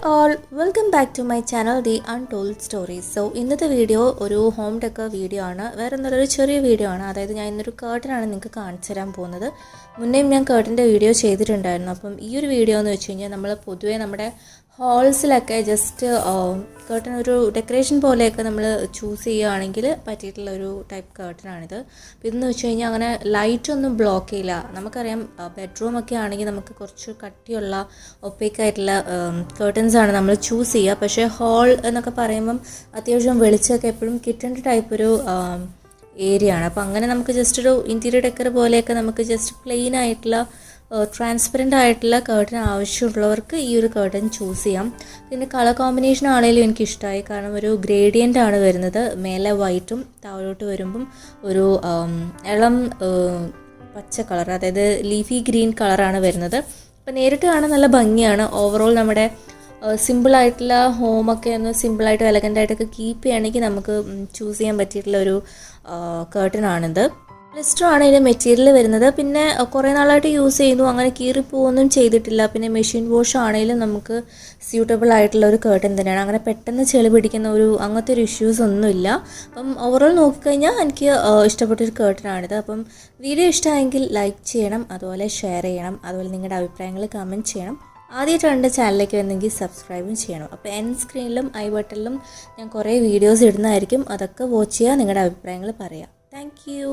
all, welcome back to my channel The Untold Stories. So ഇന്നത്തെ video ഒരു home decker video ആണ്. വേറെ എന്തൊരു ചെറിയ വീഡിയോ ആണ്. അതായത് ഞാൻ ഇന്നൊരു കർട്ടനാണ് നിങ്ങൾക്ക് കാണിച്ചു തരാൻ പോകുന്നത്. മുന്നേയും ഞാൻ കർട്ടൻ്റെ വീഡിയോ ചെയ്തിട്ടുണ്ടായിരുന്നു. അപ്പം ഈ ഒരു വീഡിയോ എന്ന് വെച്ച് കഴിഞ്ഞാൽ നമ്മൾ പൊതുവേ നമ്മുടെ ഹോൾസിലൊക്കെ ജസ്റ്റ് കർട്ടൻ ഒരു ഡെക്കറേഷൻ പോലെയൊക്കെ നമ്മൾ ചൂസ് ചെയ്യുകയാണെങ്കിൽ പറ്റിയിട്ടുള്ള ഒരു ടൈപ്പ് കർട്ടനാണിത്. അപ്പോൾ ഇതെന്ന് വെച്ച് കഴിഞ്ഞാൽ അങ്ങനെ ലൈറ്റൊന്നും ബ്ലോക്ക് ചെയ്യില്ല. നമുക്കറിയാം ബെഡ്റൂമൊക്കെ ആണെങ്കിൽ നമുക്ക് കുറച്ച് കട്ടിയുള്ള ഒപ്പേക്കായിട്ടുള്ള കർട്ടൻസാണ് നമ്മൾ ചൂസ് ചെയ്യുക. പക്ഷേ ഹാൾ എന്നൊക്കെ പറയുമ്പം അത്യാവശ്യം വെളിച്ചമൊക്കെ എപ്പോഴും കിട്ടേണ്ട ടൈപ്പ് ഒരു ഏരിയ ആണ്. അപ്പോൾ അങ്ങനെ നമുക്ക് ജസ്റ്റ് ഒരു ഇൻറ്റീരിയർ ഡെക്കർ പോലെയൊക്കെ നമുക്ക് ജസ്റ്റ് പ്ലെയിൻ ആയിട്ടുള്ള ട്രാൻസ്പെറൻ്റ് ആയിട്ടുള്ള കർട്ടൻ ആവശ്യമുള്ളവർക്ക് ഈ ഒരു കർട്ടൻ ചൂസ് ചെയ്യാം. പിന്നെ കളർ കോമ്പിനേഷൻ ആണെങ്കിലും എനിക്കിഷ്ടമായി. കാരണം ഒരു ഗ്രേഡിയൻ്റ് ആണ് വരുന്നത്. മേലെ വൈറ്റും താഴോട്ട് വരുമ്പം ഒരു ഇളം പച്ച കളർ, അതായത് ലീഫി ഗ്രീൻ കളറാണ് വരുന്നത്. അപ്പോൾ നേരിട്ട് കാണാൻ നല്ല ഭംഗിയാണ്. ഓവറോൾ നമ്മുടെ സിമ്പിളായിട്ടുള്ള ഹോമൊക്കെ ഒന്ന് സിമ്പിളായിട്ട് എലഗൻ്റായിട്ടൊക്കെ കീപ്പ് ചെയ്യുകയാണെങ്കിൽ നമുക്ക് ചൂസ് ചെയ്യാൻ പറ്റിയിട്ടുള്ള ഒരു കർട്ടനാണിത്. ലിസ്റ്റർ ആണ് ഇതിൻ്റെ മെറ്റീരിയൽ വരുന്നത്. പിന്നെ കുറേ നാളായിട്ട് യൂസ് ചെയ്യുന്നു, അങ്ങനെ കീറിപ്പോവൊന്നും ചെയ്തിട്ടില്ല. പിന്നെ മെഷീൻ വാഷ് ആണെങ്കിലും നമുക്ക് സ്യൂട്ടബിൾ ആയിട്ടുള്ള ഒരു കർട്ടൻ തന്നെയാണ്. അങ്ങനെ പെട്ടെന്ന് ചെളി പിടിക്കുന്ന അങ്ങനത്തെ ഒരു ഇഷ്യൂസ് ഒന്നുമില്ല. അപ്പം ഓവറോൾ നോക്കിക്കഴിഞ്ഞാൽ എനിക്ക് ഇഷ്ടപ്പെട്ടൊരു കർട്ടനാണിത്. അപ്പം വീഡിയോ ഇഷ്ടമായെങ്കിൽ ലൈക്ക് ചെയ്യണം, അതുപോലെ ഷെയർ ചെയ്യണം, അതുപോലെ നിങ്ങളുടെ അഭിപ്രായങ്ങൾ കമൻറ്റ് ചെയ്യണം. ആദ്യമായിട്ടാണ് എൻ്റെ ചാനലിലേക്ക് വന്നെങ്കിൽ സബ്സ്ക്രൈബും ചെയ്യണം. അപ്പോൾ എൻഡ് സ്ക്രീനിലും ഐ ബട്ടണിലും ഞാൻ കുറേ വീഡിയോസ് ഇടുന്നതായിരിക്കും. അതൊക്കെ വാച്ച് ചെയ്യുക, നിങ്ങളുടെ അഭിപ്രായങ്ങൾ പറയാം. Thank you.